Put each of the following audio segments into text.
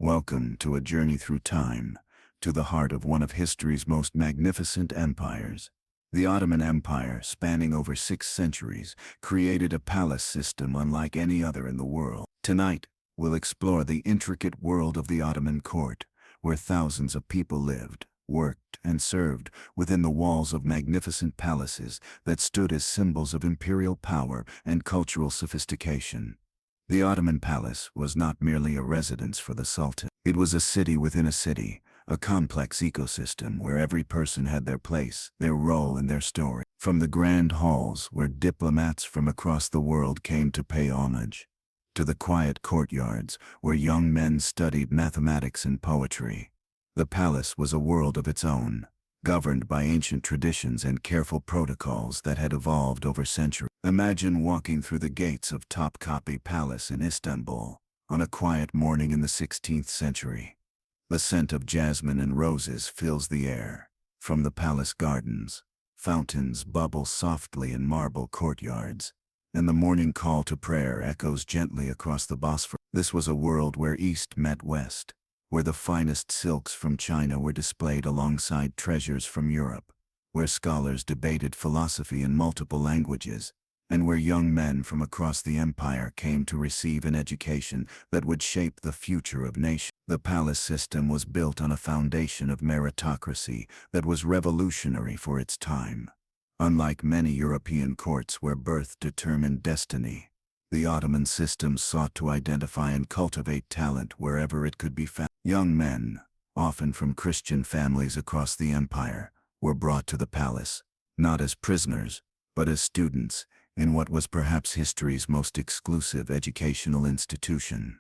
Welcome to a journey through time, to the heart of one of history's most magnificent empires. The Ottoman Empire, spanning over 6 centuries, created a palace system unlike any other in the world. Tonight, we'll explore the intricate world of the Ottoman court, where thousands of people lived, worked, and served within the walls of magnificent palaces that stood as symbols of imperial power and cultural sophistication. The Ottoman palace was not merely a residence for the sultan. It was a city within a city, a complex ecosystem where every person had their place, their role, and their story. From the grand halls where diplomats from across the world came to pay homage, to the quiet courtyards where young men studied mathematics and poetry, the palace was a world of its own, governed by ancient traditions and careful protocols that had evolved over centuries. Imagine walking through the gates of Topkapi Palace in Istanbul on a quiet morning in the 16th century. The scent of jasmine and roses fills the air. From the palace gardens, fountains bubble softly in marble courtyards, and the morning call to prayer echoes gently across the Bosphorus. This was a world where East met West, where the finest silks from China were displayed alongside treasures from Europe, where scholars debated philosophy in multiple languages, and where young men from across the empire came to receive an education that would shape the future of nations. The palace system was built on a foundation of meritocracy that was revolutionary for its time. Unlike many European courts where birth determined destiny, the Ottoman system sought to identify and cultivate talent wherever it could be found. Young men, often from Christian families across the empire, were brought to the palace, not as prisoners, but as students, in what was perhaps history's most exclusive educational institution.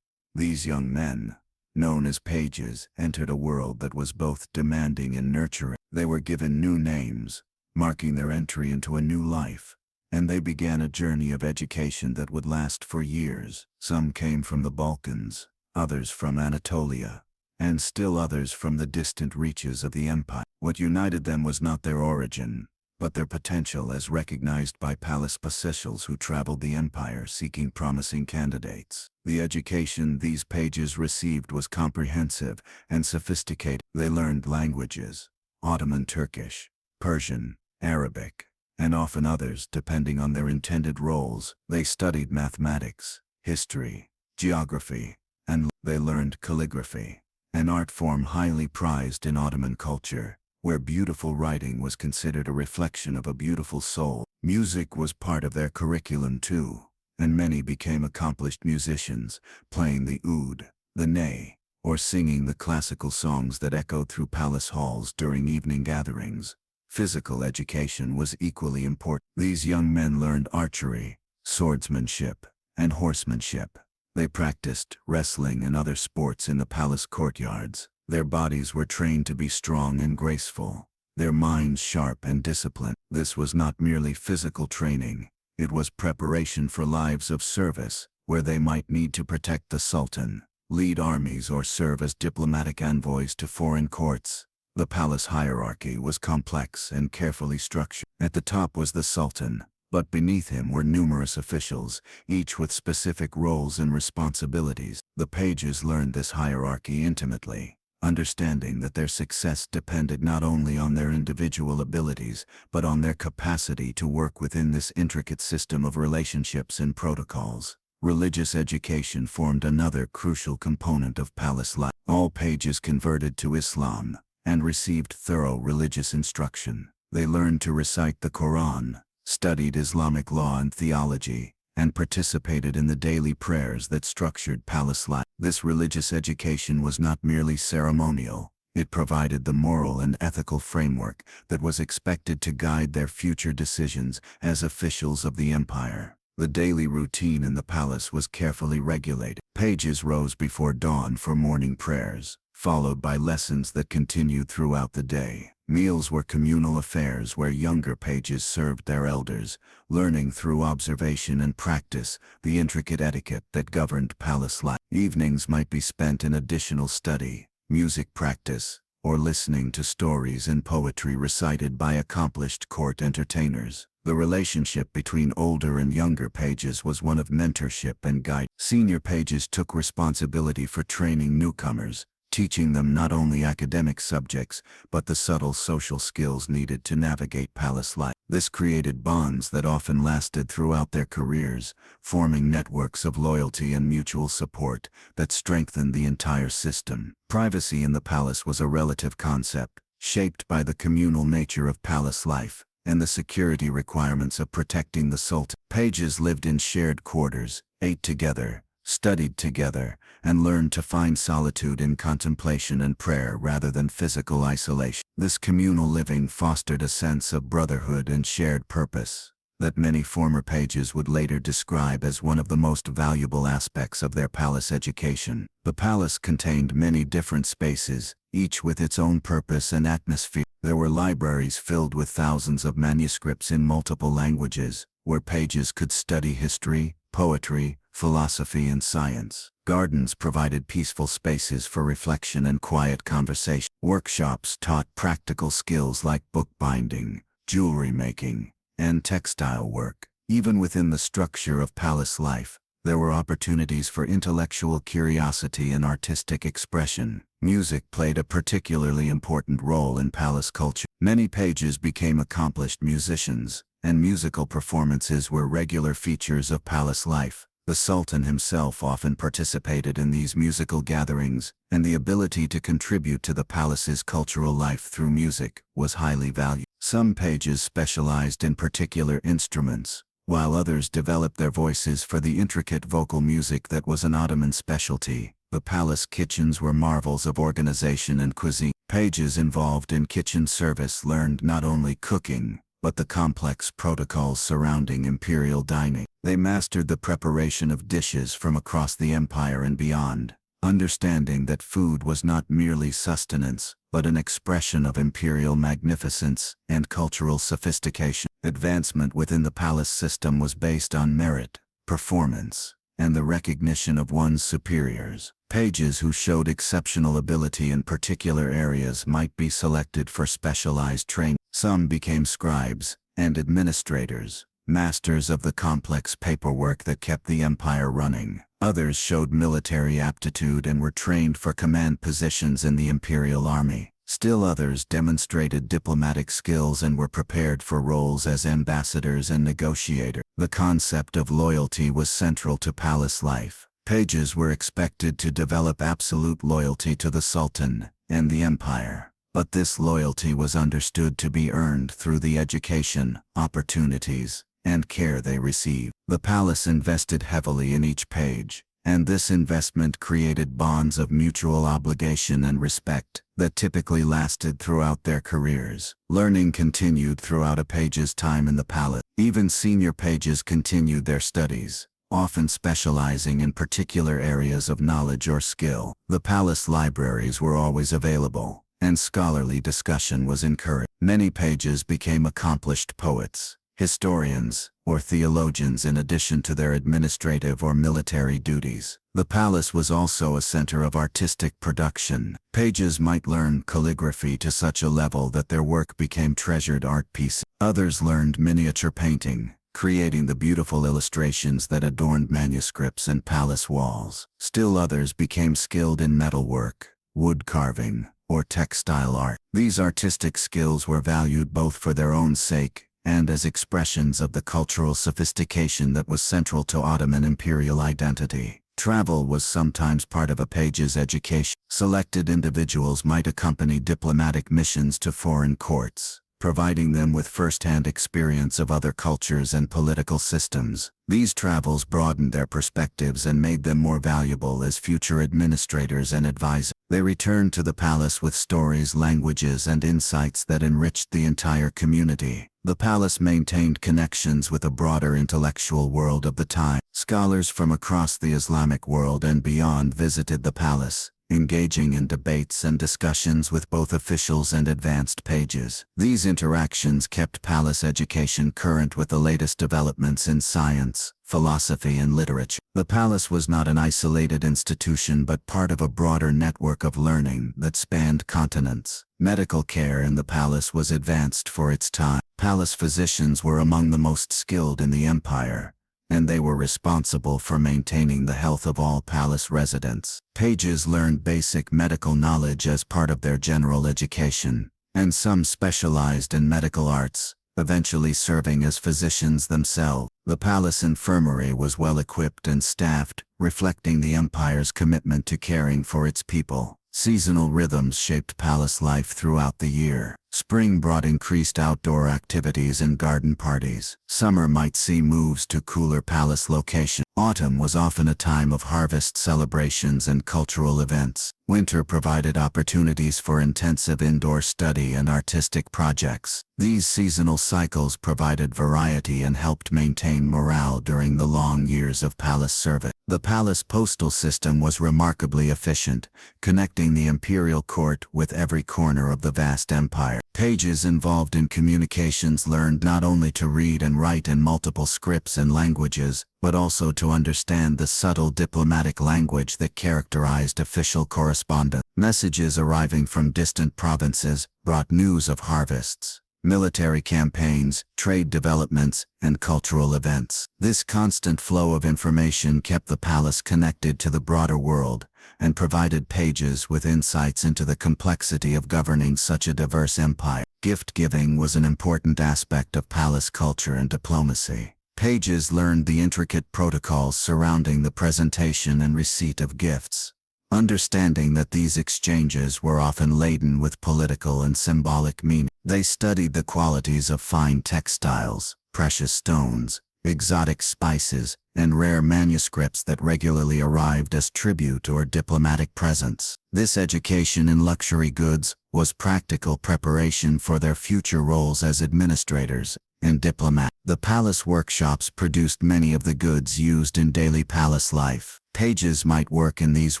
These young men, known as pages, entered a world that was both demanding and nurturing. They were given new names, marking their entry into a new life, and they began a journey of education that would last for years. Some came from the Balkans, others from Anatolia, and still others from the distant reaches of the empire. What united them was not their origin, but their potential as recognized by palace officials who traveled the empire seeking promising candidates. The education these pages received was comprehensive and sophisticated. They learned languages: Ottoman Turkish, Persian, Arabic, and often others depending on their intended roles. They studied mathematics, history, geography, and they learned calligraphy, an art form highly prized in Ottoman culture, where beautiful writing was considered a reflection of a beautiful soul. Music was part of their curriculum too, and many became accomplished musicians, playing the oud, the ney, or singing the classical songs that echoed through palace halls during evening gatherings. Physical education was equally important. These young men learned archery, swordsmanship, and horsemanship. They practiced wrestling and other sports in the palace courtyards. Their bodies were trained to be strong and graceful, their minds sharp and disciplined. This was not merely physical training, it was preparation for lives of service, where they might need to protect the sultan, lead armies, or serve as diplomatic envoys to foreign courts. The palace hierarchy was complex and carefully structured. At the top was the sultan, but beneath him were numerous officials, each with specific roles and responsibilities. The pages learned this hierarchy intimately, understanding that their success depended not only on their individual abilities, but on their capacity to work within this intricate system of relationships and protocols. Religious education formed another crucial component of palace life. All pages converted to Islam and received thorough religious instruction. They learned to recite the Quran, studied Islamic law and theology, and participated in the daily prayers that structured palace life. This religious education was not merely ceremonial, it provided the moral and ethical framework that was expected to guide their future decisions as officials of the empire. The daily routine in the palace was carefully regulated. Pages rose before dawn for morning prayers, followed by lessons that continued throughout the day. Meals were communal affairs where younger pages served their elders, learning through observation and practice the intricate etiquette that governed palace life. Evenings might be spent in additional study, music practice, or listening to stories and poetry recited by accomplished court entertainers. The relationship between older and younger pages was one of mentorship and guidance. Senior pages took responsibility for training newcomers, teaching them not only academic subjects, but the subtle social skills needed to navigate palace life. This created bonds that often lasted throughout their careers, forming networks of loyalty and mutual support that strengthened the entire system. Privacy in the palace was a relative concept, shaped by the communal nature of palace life and the security requirements of protecting the sultan. Pages lived in shared quarters, ate together, studied together, and learned to find solitude in contemplation and prayer rather than physical isolation. This communal living fostered a sense of brotherhood and shared purpose that many former pages would later describe as one of the most valuable aspects of their palace education. The palace contained many different spaces, each with its own purpose and atmosphere. There were libraries filled with thousands of manuscripts in multiple languages, where pages could study history, poetry, philosophy, and science. Gardens provided peaceful spaces for reflection and quiet conversation. Workshops taught practical skills like bookbinding, jewelry making, and textile work. Even within the structure of palace life, there were opportunities for intellectual curiosity and artistic expression. Music played a particularly important role in palace culture. Many pages became accomplished musicians, and musical performances were regular features of palace life. The Sultan himself often participated in these musical gatherings, and the ability to contribute to the palace's cultural life through music was highly valued. Some pages specialized in particular instruments, while others developed their voices for the intricate vocal music that was an Ottoman specialty. The palace kitchens were marvels of organization and cuisine. Pages involved in kitchen service learned not only cooking, but the complex protocols surrounding imperial dining. They mastered the preparation of dishes from across the empire and beyond, understanding that food was not merely sustenance, but an expression of imperial magnificence and cultural sophistication. Advancement within the palace system was based on merit, performance, and the recognition of one's superiors. Pages who showed exceptional ability in particular areas might be selected for specialized training. Some became scribes and administrators, masters of the complex paperwork that kept the empire running. Others showed military aptitude and were trained for command positions in the imperial army. Still others demonstrated diplomatic skills and were prepared for roles as ambassadors and negotiators. The concept of loyalty was central to palace life. Pages were expected to develop absolute loyalty to the Sultan and the empire, but this loyalty was understood to be earned through the education, opportunities, and care they received. The palace invested heavily in each page, and this investment created bonds of mutual obligation and respect that typically lasted throughout their careers. Learning continued throughout a page's time in the palace. Even senior pages continued their studies, often specializing in particular areas of knowledge or skill. The palace libraries were always available, and scholarly discussion was encouraged. Many pages became accomplished poets, historians, or theologians in addition to their administrative or military duties. The palace was also a center of artistic production. Pages might learn calligraphy to such a level that their work became treasured art pieces. Others learned miniature painting, creating the beautiful illustrations that adorned manuscripts and palace walls. Still others became skilled in metalwork, wood carving, or textile art. These artistic skills were valued both for their own sake and as expressions of the cultural sophistication that was central to Ottoman imperial identity. Travel was sometimes part of a page's education. Selected individuals might accompany diplomatic missions to foreign courts, providing them with first-hand experience of other cultures and political systems. These travels broadened their perspectives and made them more valuable as future administrators and advisors. They returned to the palace with stories, languages, and insights that enriched the entire community. The palace maintained connections with a broader intellectual world of the time. Scholars from across the Islamic world and beyond visited the palace, engaging in debates and discussions with both officials and advanced pages. These interactions kept palace education current with the latest developments in science, philosophy and literature. The palace was not an isolated institution but part of a broader network of learning that spanned continents. Medical care in the palace was advanced for its time. Palace physicians were among the most skilled in the empire, and they were responsible for maintaining the health of all palace residents. Pages learned basic medical knowledge as part of their general education, and some specialized in medical arts, eventually serving as physicians themselves. The palace infirmary was well equipped and staffed, reflecting the empire's commitment to caring for its people. Seasonal rhythms shaped palace life throughout the year. Spring brought increased outdoor activities and garden parties. Summer might see moves to cooler palace locations. Autumn was often a time of harvest celebrations and cultural events. Winter provided opportunities for intensive indoor study and artistic projects. These seasonal cycles provided variety and helped maintain morale during the long years of palace service. The palace postal system was remarkably efficient, connecting the imperial court with every corner of the vast empire. Pages involved in communications learned not only to read and write in multiple scripts and languages, but also to understand the subtle diplomatic language that characterized official correspondence. Messages arriving from distant provinces brought news of harvests, military campaigns, trade developments, and cultural events. This constant flow of information kept the palace connected to the broader world, and provided pages with insights into the complexity of governing such a diverse empire. Gift-giving was an important aspect of palace culture and diplomacy. Pages learned the intricate protocols surrounding the presentation and receipt of gifts, understanding that these exchanges were often laden with political and symbolic meaning. They studied the qualities of fine textiles, precious stones, exotic spices, and rare manuscripts that regularly arrived as tribute or diplomatic presents. This education in luxury goods was practical preparation for their future roles as administrators and diplomats. The palace workshops produced many of the goods used in daily palace life. Pages might work in these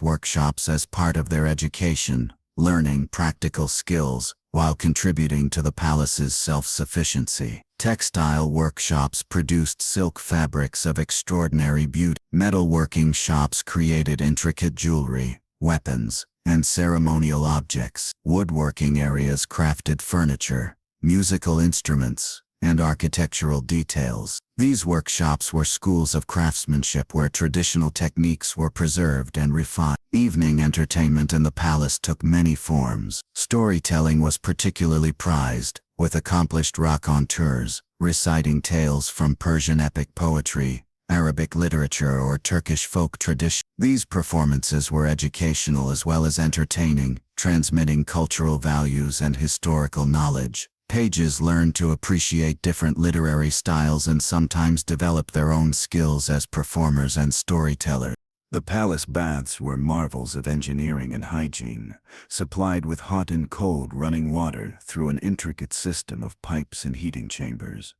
workshops as part of their education, learning practical skills while contributing to the palace's self-sufficiency. Textile workshops produced silk fabrics of extraordinary beauty. Metalworking shops created intricate jewelry, weapons, and ceremonial objects. Woodworking areas crafted furniture, musical instruments, and architectural details. These workshops were schools of craftsmanship where traditional techniques were preserved and refined. Evening entertainment in the palace took many forms. Storytelling was particularly prized, with accomplished raconteurs reciting tales from Persian epic poetry, Arabic literature, or Turkish folk tradition. These performances were educational as well as entertaining, transmitting cultural values and historical knowledge. Pages learned to appreciate different literary styles and sometimes developed their own skills as performers and storytellers. The palace baths were marvels of engineering and hygiene, supplied with hot and cold running water through an intricate system of pipes and heating chambers.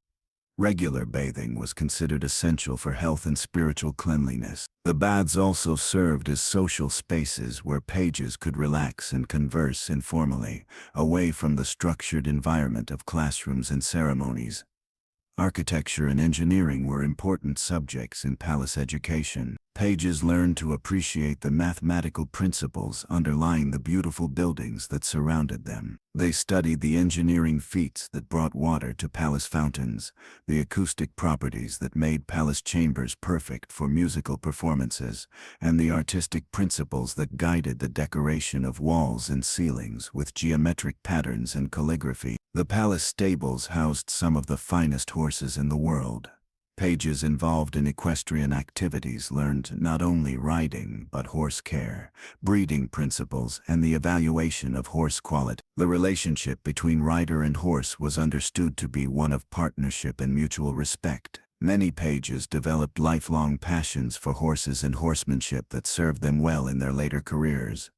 Regular bathing was considered essential for health and spiritual cleanliness. The baths also served as social spaces where pages could relax and converse informally, away from the structured environment of classrooms and ceremonies. Architecture and engineering were important subjects in palace education. Pages learned to appreciate the mathematical principles underlying the beautiful buildings that surrounded them. They studied the engineering feats that brought water to palace fountains, the acoustic properties that made palace chambers perfect for musical performances, and the artistic principles that guided the decoration of walls and ceilings with geometric patterns and calligraphy. The palace stables housed some of the finest horses in the world. Pages involved in equestrian activities learned not only riding but horse care, breeding principles, and the evaluation of horse quality. The relationship between rider and horse was understood to be one of partnership and mutual respect. Many pages developed lifelong passions for horses and horsemanship that served them well in their later careers.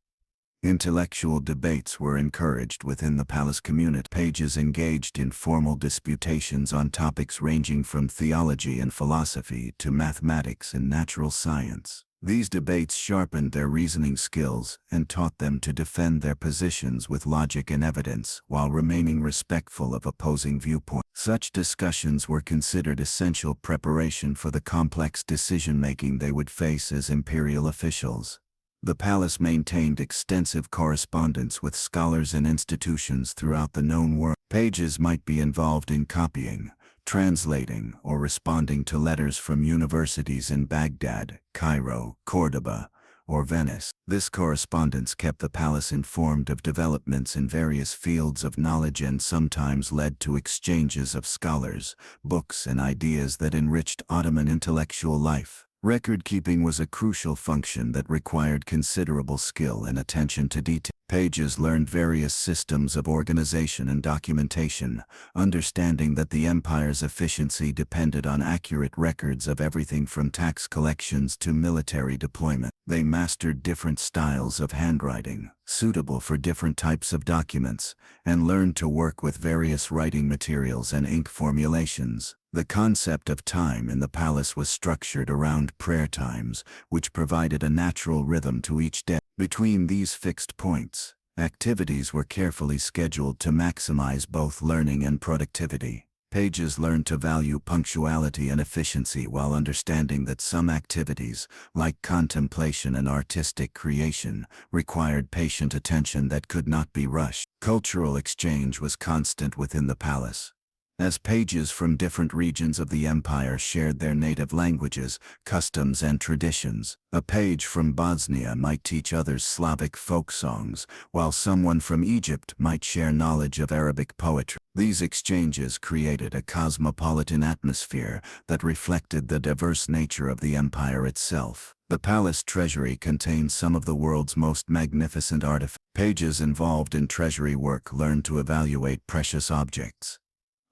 Intellectual debates were encouraged within the palace community. Pages engaged in formal disputations on topics ranging from theology and philosophy to mathematics and natural science. These debates sharpened their reasoning skills and taught them to defend their positions with logic and evidence while remaining respectful of opposing viewpoints. Such discussions were considered essential preparation for the complex decision-making they would face as imperial officials. The palace maintained extensive correspondence with scholars and institutions throughout the known world. Pages might be involved in copying, translating, or responding to letters from universities in Baghdad, Cairo, Cordoba, or Venice. This correspondence kept the palace informed of developments in various fields of knowledge and sometimes led to exchanges of scholars, books, and ideas that enriched Ottoman intellectual life. Record-keeping was a crucial function that required considerable skill and attention to detail. Pages learned various systems of organization and documentation, understanding that the empire's efficiency depended on accurate records of everything from tax collections to military deployment. They mastered different styles of handwriting, suitable for different types of documents, and learned to work with various writing materials and ink formulations. The concept of time in the palace was structured around prayer times, which provided a natural rhythm to each day. Between these fixed points, activities were carefully scheduled to maximize both learning and productivity. Pages learned to value punctuality and efficiency while understanding that some activities, like contemplation and artistic creation, required patient attention that could not be rushed. Cultural exchange was constant within the palace. As pages from different regions of the empire shared their native languages, customs, and traditions, a page from Bosnia might teach others Slavic folk songs, while someone from Egypt might share knowledge of Arabic poetry. These exchanges created a cosmopolitan atmosphere that reflected the diverse nature of the empire itself. The palace treasury contained some of the world's most magnificent artifacts. Pages involved in treasury work learned to evaluate precious objects,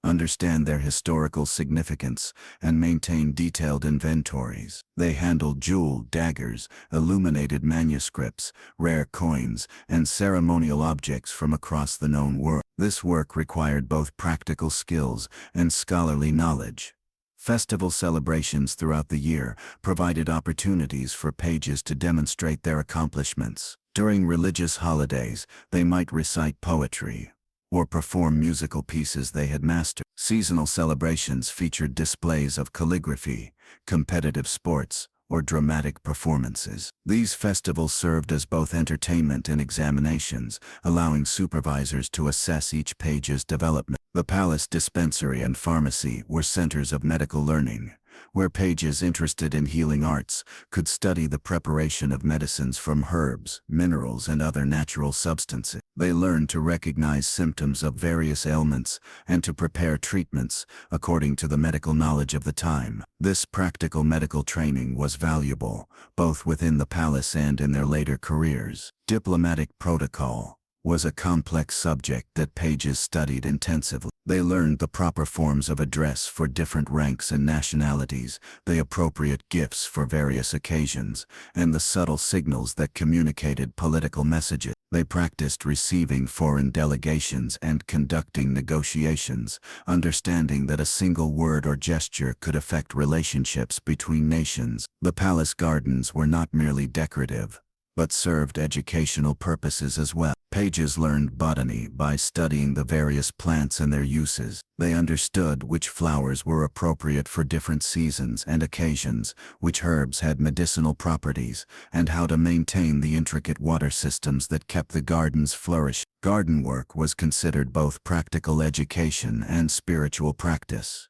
understand their historical significance, and maintain detailed inventories. They handled jeweled daggers, illuminated manuscripts, rare coins, and ceremonial objects from across the known world. This work required both practical skills and scholarly knowledge. Festival celebrations throughout the year provided opportunities for pages to demonstrate their accomplishments. During religious holidays, they might recite poetry or perform musical pieces they had mastered. Seasonal celebrations featured displays of calligraphy, competitive sports, or dramatic performances. These festivals served as both entertainment and examinations, allowing supervisors to assess each page's development. The palace dispensary and pharmacy were centers of medical learning, where pages interested in healing arts could study the preparation of medicines from herbs, minerals, and other natural substances. They learned to recognize symptoms of various ailments and to prepare treatments according to the medical knowledge of the time. This practical medical training was valuable, both within the palace and in their later careers. Diplomatic protocol was a complex subject that pages studied intensively. They learned the proper forms of address for different ranks and nationalities, the appropriate gifts for various occasions, and the subtle signals that communicated political messages. They practiced receiving foreign delegations and conducting negotiations, understanding that a single word or gesture could affect relationships between nations. The palace gardens were not merely decorative, but served educational purposes as well. Pages learned botany by studying the various plants and their uses. They understood which flowers were appropriate for different seasons and occasions, which herbs had medicinal properties, and how to maintain the intricate water systems that kept the gardens flourishing. Garden work was considered both practical education and spiritual practice.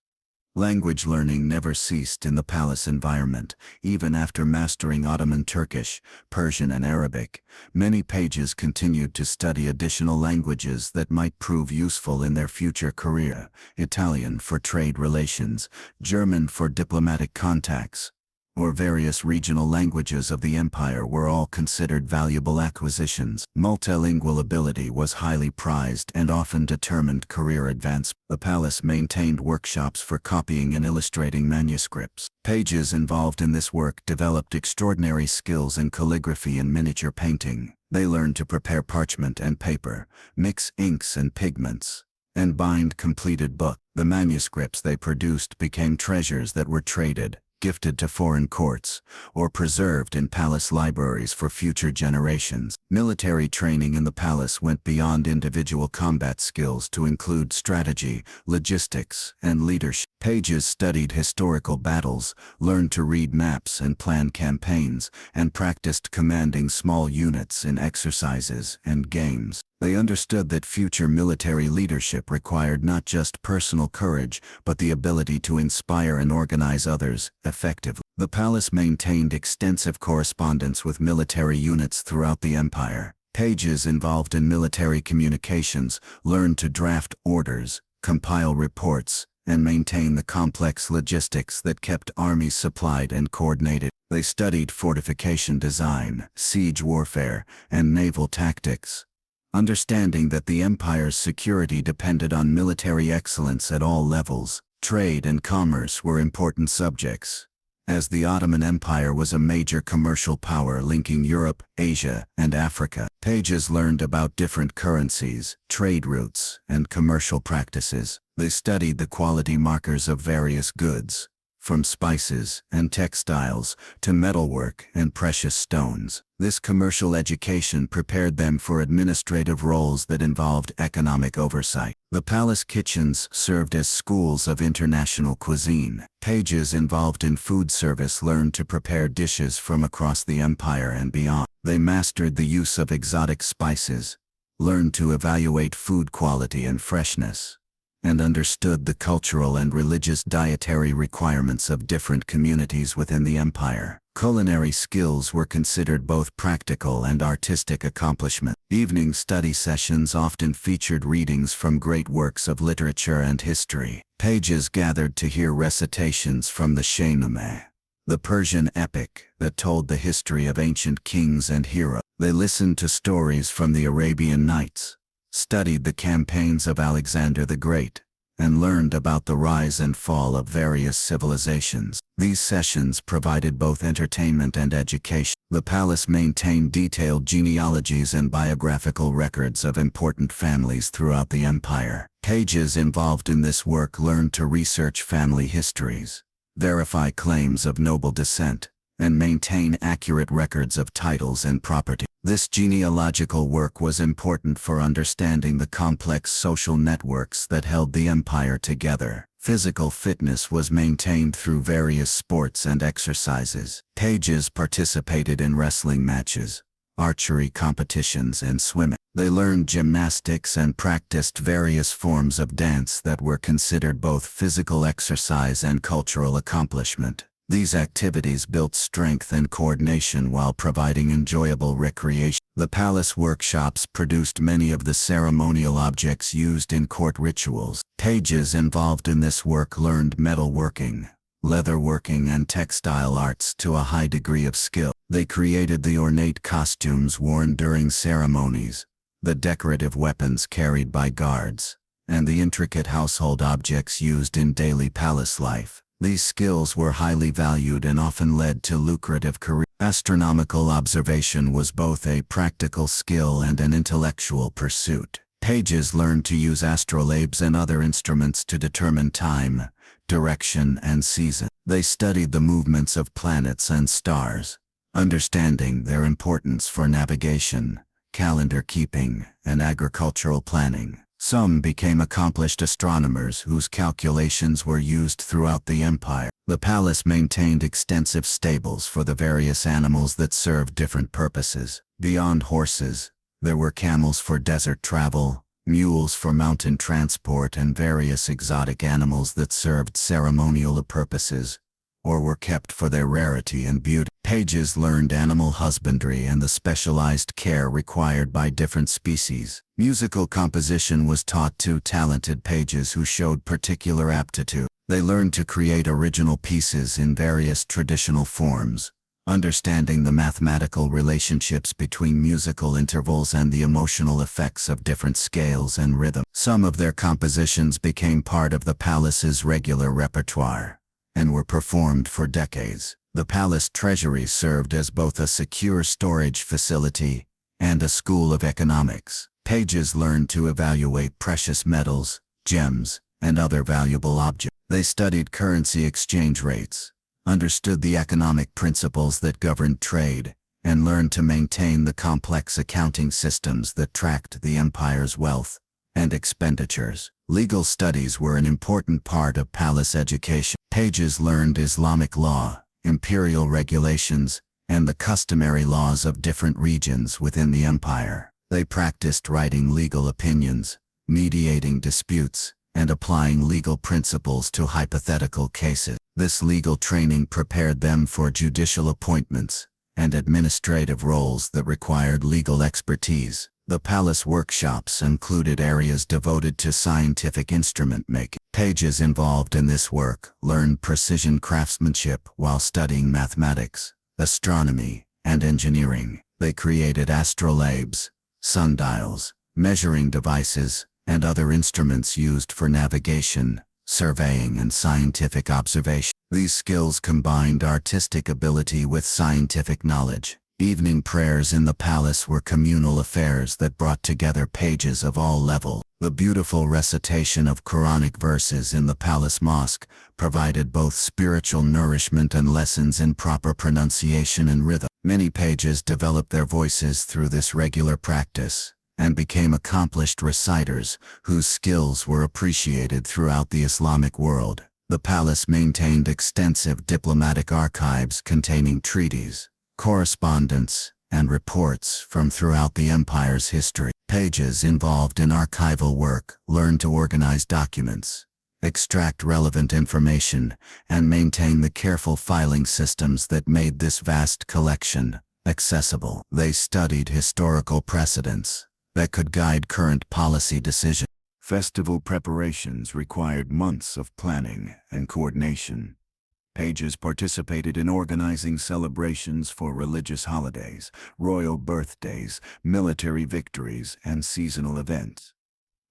Language learning never ceased in the palace environment. Even after mastering Ottoman Turkish, Persian, and Arabic, many pages continued to study additional languages that might prove useful in their future career. Italian for trade relations, German for diplomatic contacts, or various regional languages of the empire were all considered valuable acquisitions. Multilingual ability was highly prized and often determined career advancement. The palace maintained workshops for copying and illustrating manuscripts. Pages involved in this work developed extraordinary skills in calligraphy and miniature painting. They learned to prepare parchment and paper, mix inks and pigments, and bind completed books. The manuscripts they produced became treasures that were traded, gifted to foreign courts, or preserved in palace libraries for future generations. Military training in the palace went beyond individual combat skills to include strategy, logistics, and leadership. Pages studied historical battles, learned to read maps and plan campaigns, and practiced commanding small units in exercises and games. They understood that future military leadership required not just personal courage, but the ability to inspire and organize others effectively. The palace maintained extensive correspondence with military units throughout the empire. Pages involved in military communications learned to draft orders, compile reports, and maintain the complex logistics that kept armies supplied and coordinated. They studied fortification design, siege warfare, and naval tactics, understanding that the empire's security depended on military excellence at all levels. Trade and commerce were important subjects, as the Ottoman Empire was a major commercial power linking Europe, Asia, and Africa. Pages learned about different currencies, trade routes, and commercial practices. They studied the quality markers of various goods, from spices and textiles to metalwork and precious stones. This commercial education prepared them for administrative roles that involved economic oversight. The palace kitchens served as schools of international cuisine. Pages involved in food service learned to prepare dishes from across the empire and beyond. They mastered the use of exotic spices, learned to evaluate food quality and freshness, and understood the cultural and religious dietary requirements of different communities within the empire. Culinary skills were considered both practical and artistic accomplishment. Evening study sessions often featured readings from great works of literature and history. Pages gathered to hear recitations from the Shahnameh, the Persian epic that told the history of ancient kings and heroes. They listened to stories from the Arabian Nights, studied the campaigns of Alexander the Great, and learned about the rise and fall of various civilizations. These sessions provided both entertainment and education. The palace maintained detailed genealogies and biographical records of important families throughout the empire. Pages involved in this work learned to research family histories, verify claims of noble descent, and maintain accurate records of titles and property. This genealogical work was important for understanding the complex social networks that held the empire together. Physical fitness was maintained through various sports and exercises. Pages participated in wrestling matches, archery competitions, and swimming. They learned gymnastics and practiced various forms of dance that were considered both physical exercise and cultural accomplishment. These activities built strength and coordination while providing enjoyable recreation. The palace workshops produced many of the ceremonial objects used in court rituals. Pages involved in this work learned metalworking, leatherworking, and textile arts to a high degree of skill. They created the ornate costumes worn during ceremonies, the decorative weapons carried by guards, and the intricate household objects used in daily palace life. These skills were highly valued and often led to lucrative careers. Astronomical observation was both a practical skill and an intellectual pursuit. Pages learned to use astrolabes and other instruments to determine time, direction, and season. They studied the movements of planets and stars, understanding their importance for navigation, calendar keeping, and agricultural planning. Some became accomplished astronomers whose calculations were used throughout the empire. The palace maintained extensive stables for the various animals that served different purposes. Beyond horses, there were camels for desert travel, mules for mountain transport, and various exotic animals that served ceremonial purposes, or were kept for their rarity and beauty. Pages learned animal husbandry and the specialized care required by different species. Musical composition was taught to talented pages who showed particular aptitude. They learned to create original pieces in various traditional forms, understanding the mathematical relationships between musical intervals and the emotional effects of different scales and rhythm. Some of their compositions became part of the palace's regular repertoire and were performed for decades. The palace treasury served as both a secure storage facility and a school of economics. Pages learned to evaluate precious metals, gems, and other valuable objects. They studied currency exchange rates, understood the economic principles that governed trade, and learned to maintain the complex accounting systems that tracked the empire's wealth and expenditures. Legal studies were an important part of palace education. Pages learned Islamic law, imperial regulations, and the customary laws of different regions within the empire. They practiced writing legal opinions, mediating disputes, and applying legal principles to hypothetical cases. This legal training prepared them for judicial appointments and administrative roles that required legal expertise. The palace workshops included areas devoted to scientific instrument making. Pages involved in this work learned precision craftsmanship while studying mathematics, astronomy, and engineering. They created astrolabes, sundials, measuring devices, and other instruments used for navigation, surveying, and scientific observation. These skills combined artistic ability with scientific knowledge. Evening prayers in the palace were communal affairs that brought together pages of all levels. The beautiful recitation of Quranic verses in the palace mosque provided both spiritual nourishment and lessons in proper pronunciation and rhythm. Many pages developed their voices through this regular practice and became accomplished reciters whose skills were appreciated throughout the Islamic world. The palace maintained extensive diplomatic archives containing treaties, correspondence, and reports from throughout the empire's history. Pages involved in archival work learned to organize documents, extract relevant information, and maintain the careful filing systems that made this vast collection accessible. They studied historical precedents that could guide current policy decisions. Festival preparations required months of planning and coordination. Pages participated in organizing celebrations for religious holidays, royal birthdays, military victories, and seasonal events.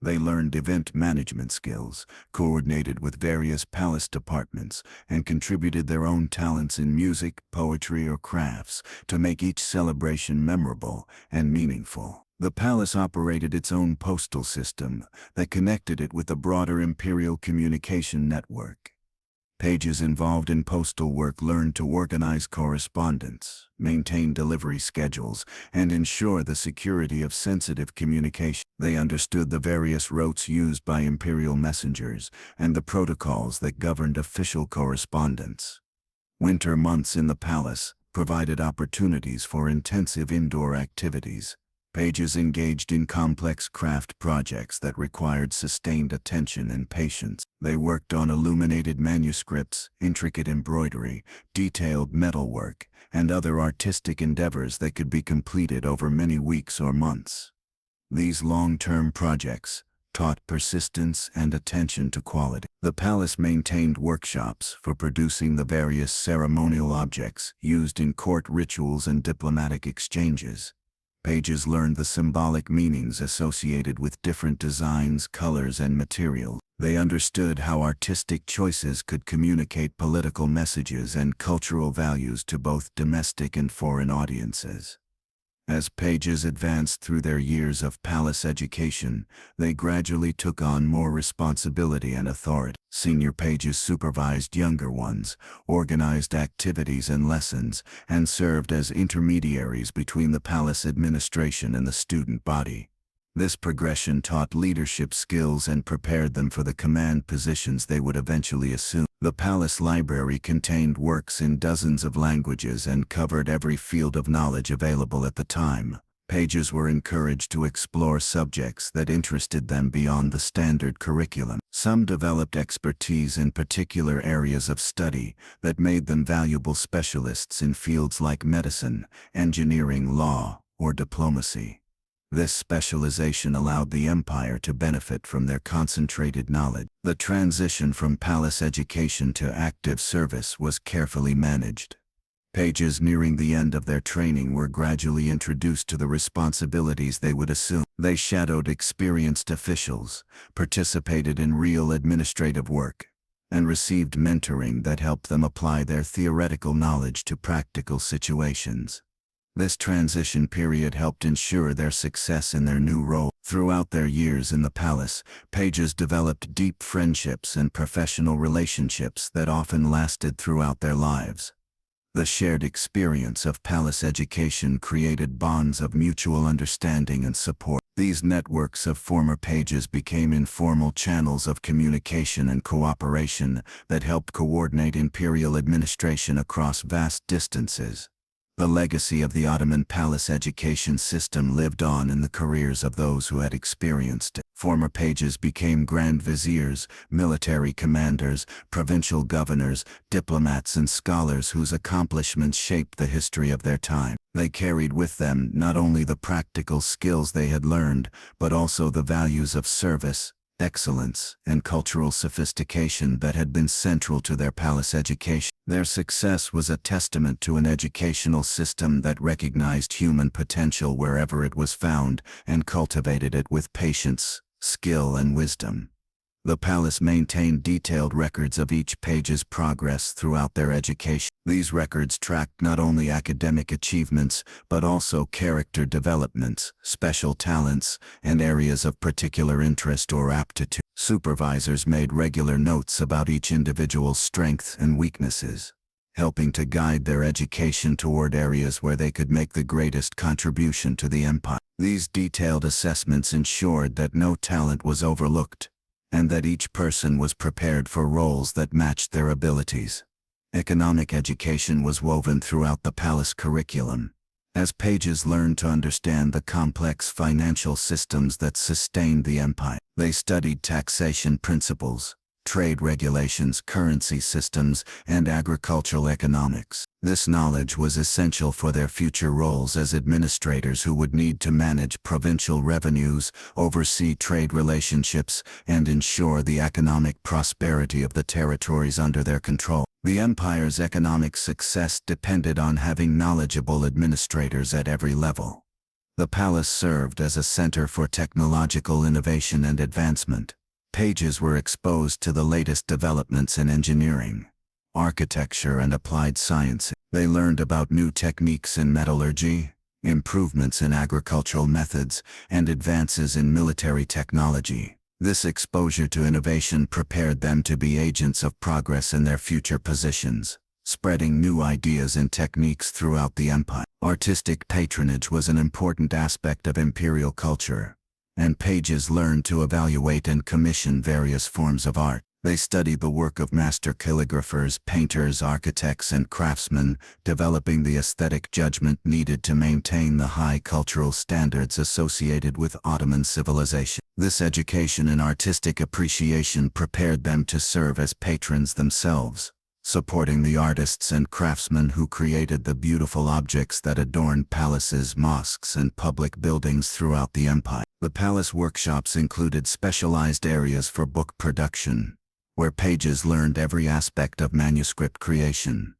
They learned event management skills, coordinated with various palace departments, and contributed their own talents in music, poetry, or crafts to make each celebration memorable and meaningful. The palace operated its own postal system that connected it with the broader imperial communication network. Pages involved in postal work learned to organize correspondence, maintain delivery schedules, and ensure the security of sensitive communication. They understood the various routes used by imperial messengers and the protocols that governed official correspondence. Winter months in the palace provided opportunities for intensive indoor activities. Pages engaged in complex craft projects that required sustained attention and patience. They worked on illuminated manuscripts, intricate embroidery, detailed metalwork, and other artistic endeavors that could be completed over many weeks or months. These long-term projects taught persistence and attention to quality. The palace maintained workshops for producing the various ceremonial objects used in court rituals and diplomatic exchanges. Pages learned the symbolic meanings associated with different designs, colors, and materials. They understood how artistic choices could communicate political messages and cultural values to both domestic and foreign audiences. As pages advanced through their years of palace education, they gradually took on more responsibility and authority. Senior pages supervised younger ones, organized activities and lessons, and served as intermediaries between the palace administration and the student body. This progression taught leadership skills and prepared them for the command positions they would eventually assume. The palace library contained works in dozens of languages and covered every field of knowledge available at the time. Pages were encouraged to explore subjects that interested them beyond the standard curriculum. Some developed expertise in particular areas of study that made them valuable specialists in fields like medicine, engineering, law, or diplomacy. This specialization allowed the empire to benefit from their concentrated knowledge. The transition from palace education to active service was carefully managed. Pages nearing the end of their training were gradually introduced to the responsibilities they would assume. They shadowed experienced officials, participated in real administrative work, and received mentoring that helped them apply their theoretical knowledge to practical situations. This transition period helped ensure their success in their new role. Throughout their years in the palace, pages developed deep friendships and professional relationships that often lasted throughout their lives. The shared experience of palace education created bonds of mutual understanding and support. These networks of former pages became informal channels of communication and cooperation that helped coordinate imperial administration across vast distances. The legacy of the Ottoman palace education system lived on in the careers of those who had experienced it. Former pages became grand viziers, military commanders, provincial governors, diplomats, and scholars whose accomplishments shaped the history of their time. They carried with them not only the practical skills they had learned, but also the values of service, excellence, and cultural sophistication that had been central to their palace education. Their success was a testament to an educational system that recognized human potential wherever it was found and cultivated it with patience, skill, and wisdom. The palace maintained detailed records of each page's progress throughout their education. These records tracked not only academic achievements, but also character developments, special talents, and areas of particular interest or aptitude. Supervisors made regular notes about each individual's strengths and weaknesses, helping to guide their education toward areas where they could make the greatest contribution to the empire. These detailed assessments ensured that no talent was overlooked, and that each person was prepared for roles that matched their abilities. Economic education was woven throughout the palace curriculum, as pages learned to understand the complex financial systems that sustained the empire. They studied taxation principles, trade regulations, currency systems, and agricultural economics. This knowledge was essential for their future roles as administrators who would need to manage provincial revenues, oversee trade relationships, and ensure the economic prosperity of the territories under their control. The empire's economic success depended on having knowledgeable administrators at every level. The palace served as a center for technological innovation and advancement. Pages were exposed to the latest developments in engineering, architecture, and applied science. They learned about new techniques in metallurgy, improvements in agricultural methods, and advances in military technology. This exposure to innovation prepared them to be agents of progress in their future positions, spreading new ideas and techniques throughout the empire. Artistic patronage was an important aspect of imperial culture, and pages learned to evaluate and commission various forms of art. They studied the work of master calligraphers, painters, architects, and craftsmen, developing the aesthetic judgment needed to maintain the high cultural standards associated with Ottoman civilization. This education in artistic appreciation prepared them to serve as patrons themselves, supporting the artists and craftsmen who created the beautiful objects that adorned palaces, mosques, and public buildings throughout the empire. The palace workshops included specialized areas for book production, where pages learned every aspect of manuscript creation.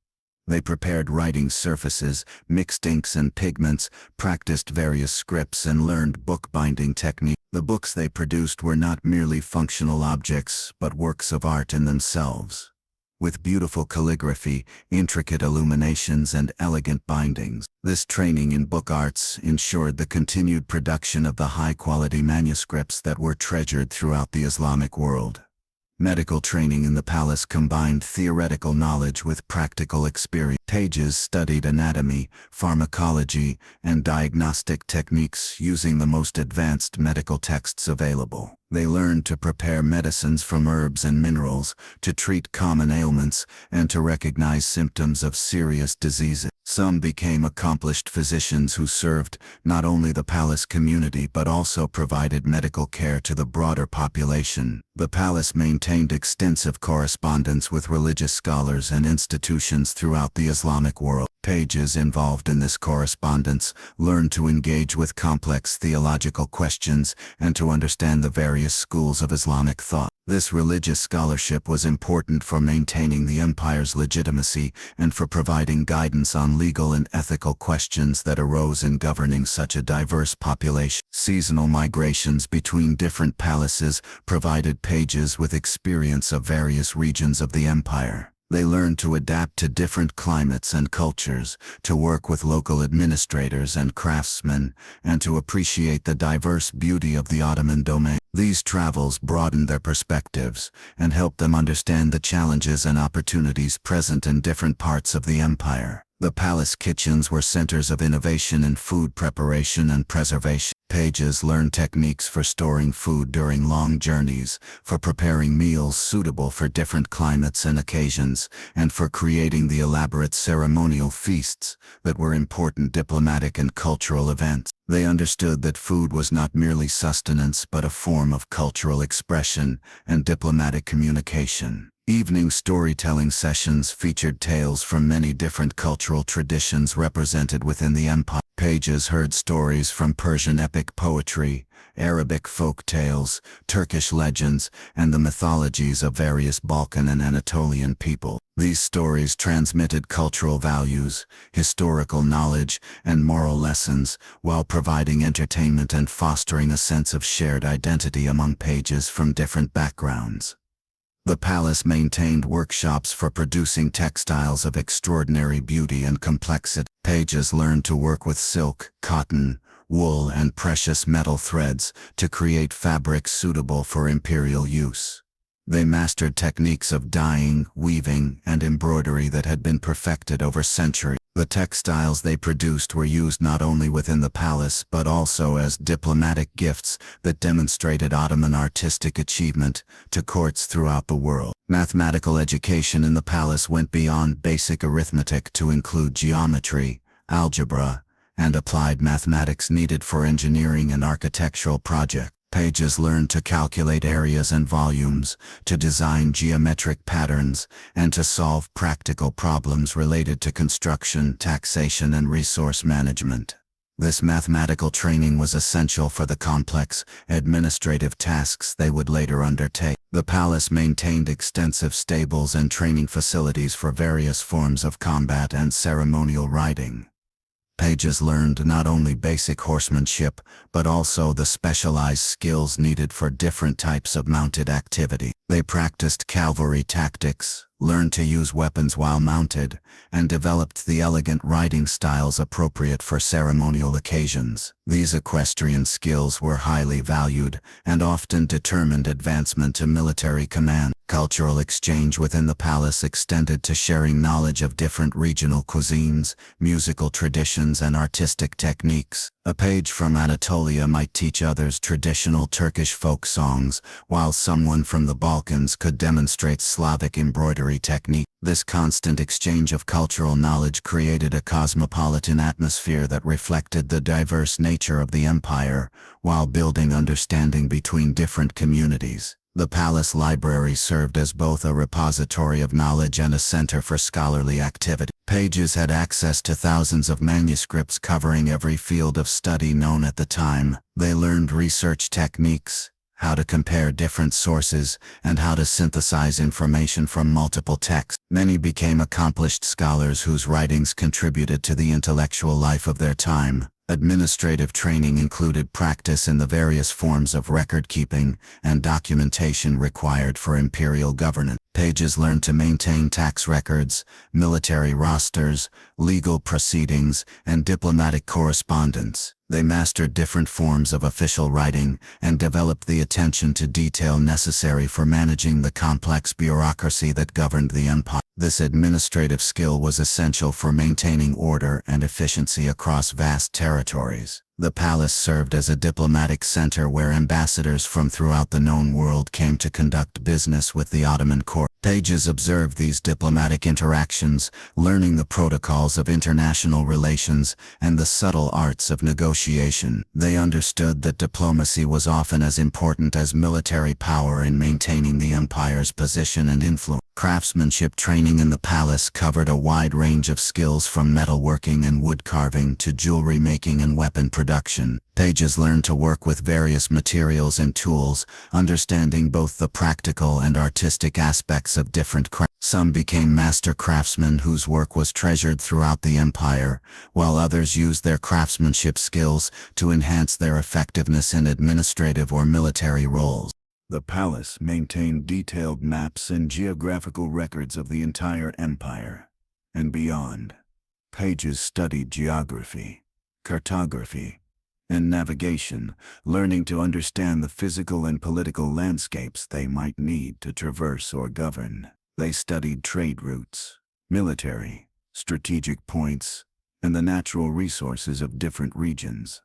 They prepared writing surfaces, mixed inks and pigments, practiced various scripts, and learned bookbinding technique. The books they produced were not merely functional objects, but works of art in themselves, with beautiful calligraphy, intricate illuminations, and elegant bindings. This training in book arts ensured the continued production of the high-quality manuscripts that were treasured throughout the Islamic world. Medical training in the palace combined theoretical knowledge with practical experience. Pages studied anatomy, pharmacology, and diagnostic techniques using the most advanced medical texts available. They learned to prepare medicines from herbs and minerals, to treat common ailments, and to recognize symptoms of serious diseases. Some became accomplished physicians who served not only the palace community but also provided medical care to the broader population. The palace maintained extensive correspondence with religious scholars and institutions throughout the Islamic world. Pages involved in this correspondence learned to engage with complex theological questions and to understand the various schools of Islamic thought. This religious scholarship was important for maintaining the empire's legitimacy and for providing guidance on legal and ethical questions that arose in governing such a diverse population. Seasonal migrations between different palaces provided pages with experience of various regions of the empire. They learned to adapt to different climates and cultures, to work with local administrators and craftsmen, and to appreciate the diverse beauty of the Ottoman domain. These travels broadened their perspectives and helped them understand the challenges and opportunities present in different parts of the empire. The palace kitchens were centers of innovation in food preparation and preservation. Pages learned techniques for storing food during long journeys, for preparing meals suitable for different climates and occasions, and for creating the elaborate ceremonial feasts that were important diplomatic and cultural events. They understood that food was not merely sustenance but a form of cultural expression and diplomatic communication. Evening storytelling sessions featured tales from many different cultural traditions represented within the empire. Pages heard stories from Persian epic poetry, Arabic folk tales, Turkish legends, and the mythologies of various Balkan and Anatolian people. These stories transmitted cultural values, historical knowledge, and moral lessons, while providing entertainment and fostering a sense of shared identity among pages from different backgrounds. The palace maintained workshops for producing textiles of extraordinary beauty and complexity. Pages learned to work with silk, cotton, wool, and precious metal threads to create fabrics suitable for imperial use. They mastered techniques of dyeing, weaving, and embroidery that had been perfected over centuries. The textiles they produced were used not only within the palace but also as diplomatic gifts that demonstrated Ottoman artistic achievement to courts throughout the world. Mathematical education in the palace went beyond basic arithmetic to include geometry, algebra, and applied mathematics needed for engineering and architectural projects. Pages learned to calculate areas and volumes, to design geometric patterns, and to solve practical problems related to construction, taxation, and resource management. This mathematical training was essential for the complex, administrative tasks they would later undertake. The palace maintained extensive stables and training facilities for various forms of combat and ceremonial riding. Pages learned not only basic horsemanship, but also the specialized skills needed for different types of mounted activity. They practiced cavalry tactics, learned to use weapons while mounted, and developed the elegant riding styles appropriate for ceremonial occasions. These equestrian skills were highly valued and often determined advancement to military command. Cultural exchange within the palace extended to sharing knowledge of different regional cuisines, musical traditions, and artistic techniques. A page from Anatolia might teach others traditional Turkish folk songs, while someone from the Balkans could demonstrate Slavic embroidery technique. This constant exchange of cultural knowledge created a cosmopolitan atmosphere that reflected the diverse nature of the empire, while building understanding between different communities. The palace library served as both a repository of knowledge and a center for scholarly activity. Pages had access to thousands of manuscripts covering every field of study known at the time. They learned research techniques, how to compare different sources, and how to synthesize information from multiple texts. Many became accomplished scholars whose writings contributed to the intellectual life of their time. Administrative training included practice in the various forms of record-keeping and documentation required for imperial governance. Pages learned to maintain tax records, military rosters, legal proceedings, and diplomatic correspondence. They mastered different forms of official writing and developed the attention to detail necessary for managing the complex bureaucracy that governed the empire. This administrative skill was essential for maintaining order and efficiency across vast territories. The palace served as a diplomatic center where ambassadors from throughout the known world came to conduct business with the Ottoman court. Pages observed these diplomatic interactions, learning the protocols of international relations and the subtle arts of negotiation. They understood that diplomacy was often as important as military power in maintaining the empire's position and influence. Craftsmanship training in the palace covered a wide range of skills from metalworking and wood carving to jewelry making and weapon production. Pages learned to work with various materials and tools, understanding both the practical and artistic aspects of different crafts. Some became master craftsmen whose work was treasured throughout the empire, while others used their craftsmanship skills to enhance their effectiveness in administrative or military roles. The palace maintained detailed maps and geographical records of the entire empire and beyond. Pages studied geography, cartography, and navigation, learning to understand the physical and political landscapes they might need to traverse or govern. They studied trade routes, military, strategic points, and the natural resources of different regions.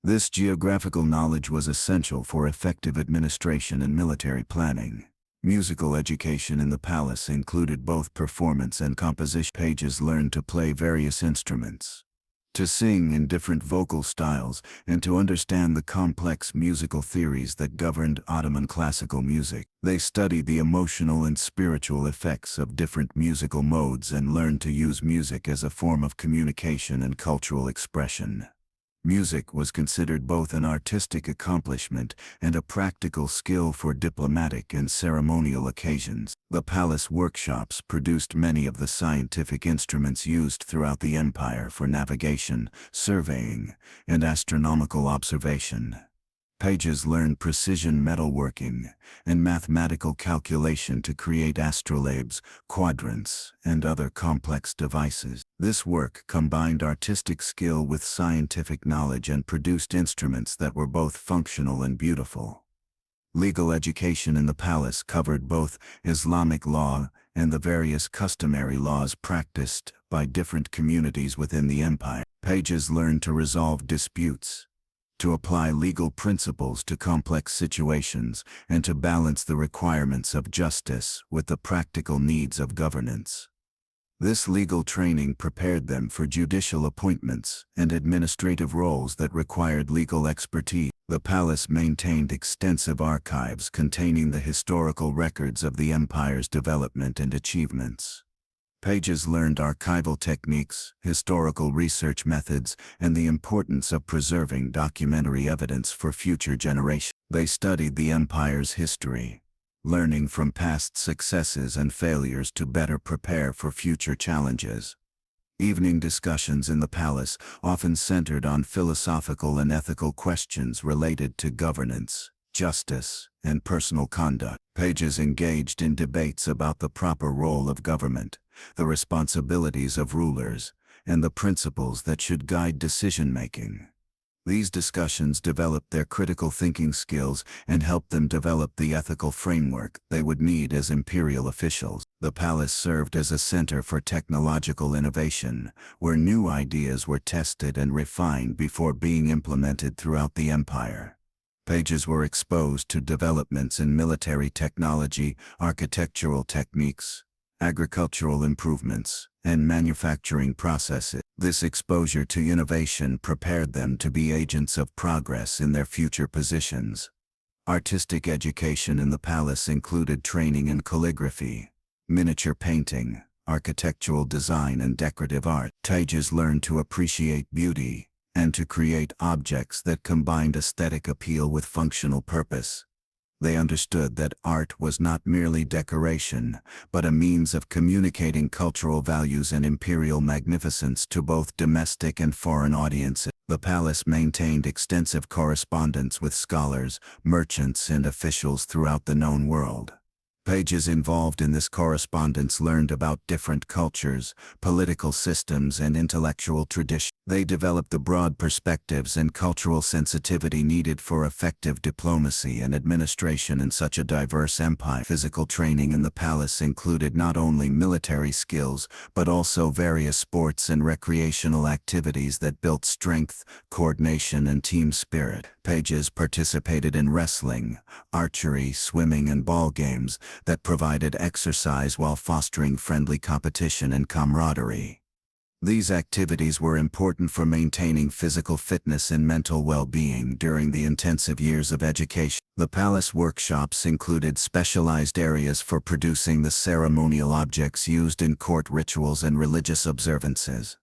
This geographical knowledge was essential for effective administration and military planning. Musical education in the palace included both performance and composition. Pages learned to play various instruments, to sing in different vocal styles, and to understand the complex musical theories that governed Ottoman classical music. They studied the emotional and spiritual effects of different musical modes and learned to use music as a form of communication and cultural expression. Music was considered both an artistic accomplishment and a practical skill for diplomatic and ceremonial occasions. The palace workshops produced many of the scientific instruments used throughout the empire for navigation, surveying, and astronomical observation. Pages learned precision metalworking and mathematical calculation to create astrolabes, quadrants, and other complex devices. This work combined artistic skill with scientific knowledge and produced instruments that were both functional and beautiful. Legal education in the palace covered both Islamic law and the various customary laws practiced by different communities within the empire. Pages learned to resolve disputes, to apply legal principles to complex situations, and to balance the requirements of justice with the practical needs of governance. This legal training prepared them for judicial appointments and administrative roles that required legal expertise. The palace maintained extensive archives containing the historical records of the empire's development and achievements. Pages learned archival techniques, historical research methods, and the importance of preserving documentary evidence for future generations. They studied the empire's history, learning from past successes and failures to better prepare for future challenges. Evening discussions in the palace often centered on philosophical and ethical questions related to governance, justice, and personal conduct. Pages engaged in debates about the proper role of government, the responsibilities of rulers, and the principles that should guide decision-making. These discussions developed their critical thinking skills and helped them develop the ethical framework they would need as imperial officials. The palace served as a center for technological innovation, where new ideas were tested and refined before being implemented throughout the empire. Pages were exposed to developments in military technology, architectural techniques, agricultural improvements, and manufacturing processes. This exposure to innovation prepared them to be agents of progress in their future positions. Artistic education in the palace included training in calligraphy, miniature painting, architectural design, and decorative art. Pages learned to appreciate beauty and to create objects that combined aesthetic appeal with functional purpose. They understood that art was not merely decoration, but a means of communicating cultural values and imperial magnificence to both domestic and foreign audiences. The palace maintained extensive correspondence with scholars, merchants, and officials throughout the known world. Pages involved in this correspondence learned about different cultures, political systems, and intellectual traditions. They developed the broad perspectives and cultural sensitivity needed for effective diplomacy and administration in such a diverse empire. Physical training in the palace included not only military skills, but also various sports and recreational activities that built strength, coordination, and team spirit. Pages participated in wrestling, archery, swimming, and ball games that provided exercise while fostering friendly competition and camaraderie. These activities were important for maintaining physical fitness and mental well-being during the intensive years of education. The palace workshops included specialized areas for producing the ceremonial objects used in court rituals and religious observances.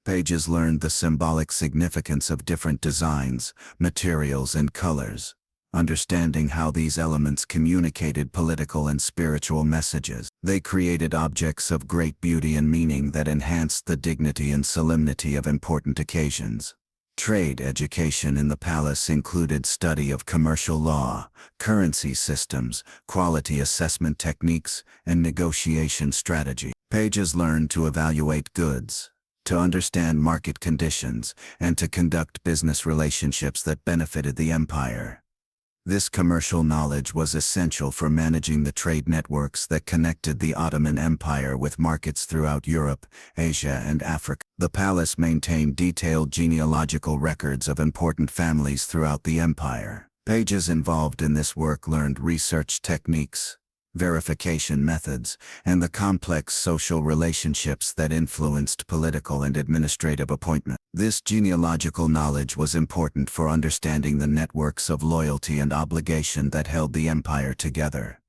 Pages learned the symbolic significance of different designs, materials, and colors, understanding how these elements communicated political and spiritual messages. They created objects of great beauty and meaning that enhanced the dignity and solemnity of important occasions. Trade education in the palace included study of commercial law, currency systems, quality assessment techniques, and negotiation strategy. Pages learned to evaluate goods, to understand market conditions, and to conduct business relationships that benefited the empire. This commercial knowledge was essential for managing the trade networks that connected the Ottoman Empire with markets throughout Europe, Asia, and Africa. The palace maintained detailed genealogical records of important families throughout the empire. Pages involved in this work learned research techniques, verification methods, and the complex social relationships that influenced political and administrative appointment. This genealogical knowledge was important for understanding the networks of loyalty and obligation that held the empire together.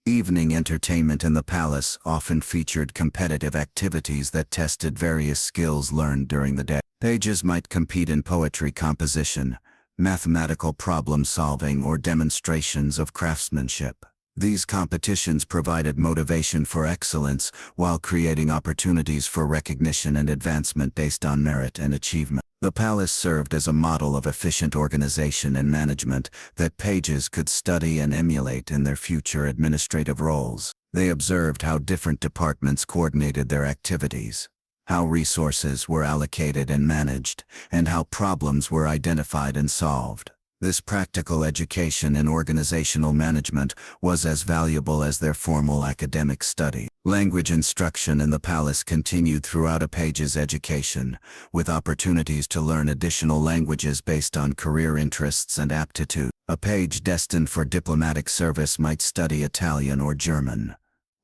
Evening entertainment in the palace often featured competitive activities that tested various skills learned during the day. Pages might compete in poetry composition, mathematical problem solving, or demonstrations of craftsmanship. These competitions provided motivation for excellence while creating opportunities for recognition and advancement based on merit and achievement. The palace served as a model of efficient organization and management that pages could study and emulate in their future administrative roles. They observed how different departments coordinated their activities, how resources were allocated and managed, and how problems were identified and solved. This practical education in organizational management was as valuable as their formal academic study. Language instruction in the palace continued throughout a page's education, with opportunities to learn additional languages based on career interests and aptitude. A page destined for diplomatic service might study Italian or German,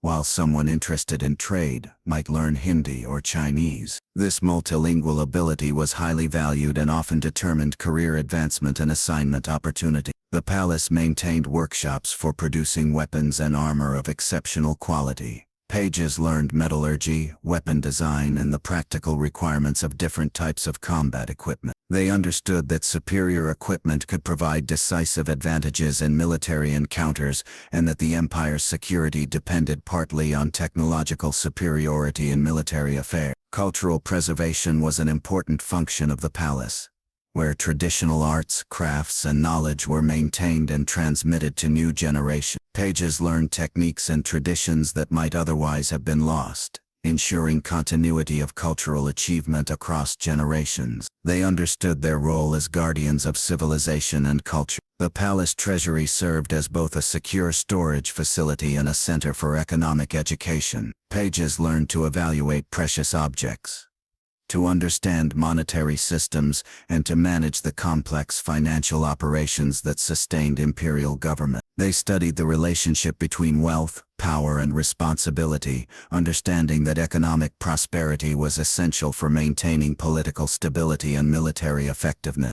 while someone interested in trade might learn Hindi or Chinese. This multilingual ability was highly valued and often determined career advancement and assignment opportunity. The palace maintained workshops for producing weapons and armor of exceptional quality. Pages learned metallurgy, weapon design, and the practical requirements of different types of combat equipment. They understood that superior equipment could provide decisive advantages in military encounters, and that the empire's security depended partly on technological superiority in military affairs. Cultural preservation was an important function of the palace, where traditional arts, crafts, and knowledge were maintained and transmitted to new generations. Pages learned techniques and traditions that might otherwise have been lost, ensuring continuity of cultural achievement across generations. They understood their role as guardians of civilization and culture. The palace treasury served as both a secure storage facility and a center for economic education. Pages learned to evaluate precious objects, to understand monetary systems, and to manage the complex financial operations that sustained imperial government. They studied the relationship between wealth, power, and responsibility, understanding that economic prosperity was essential for maintaining political stability and military effectiveness.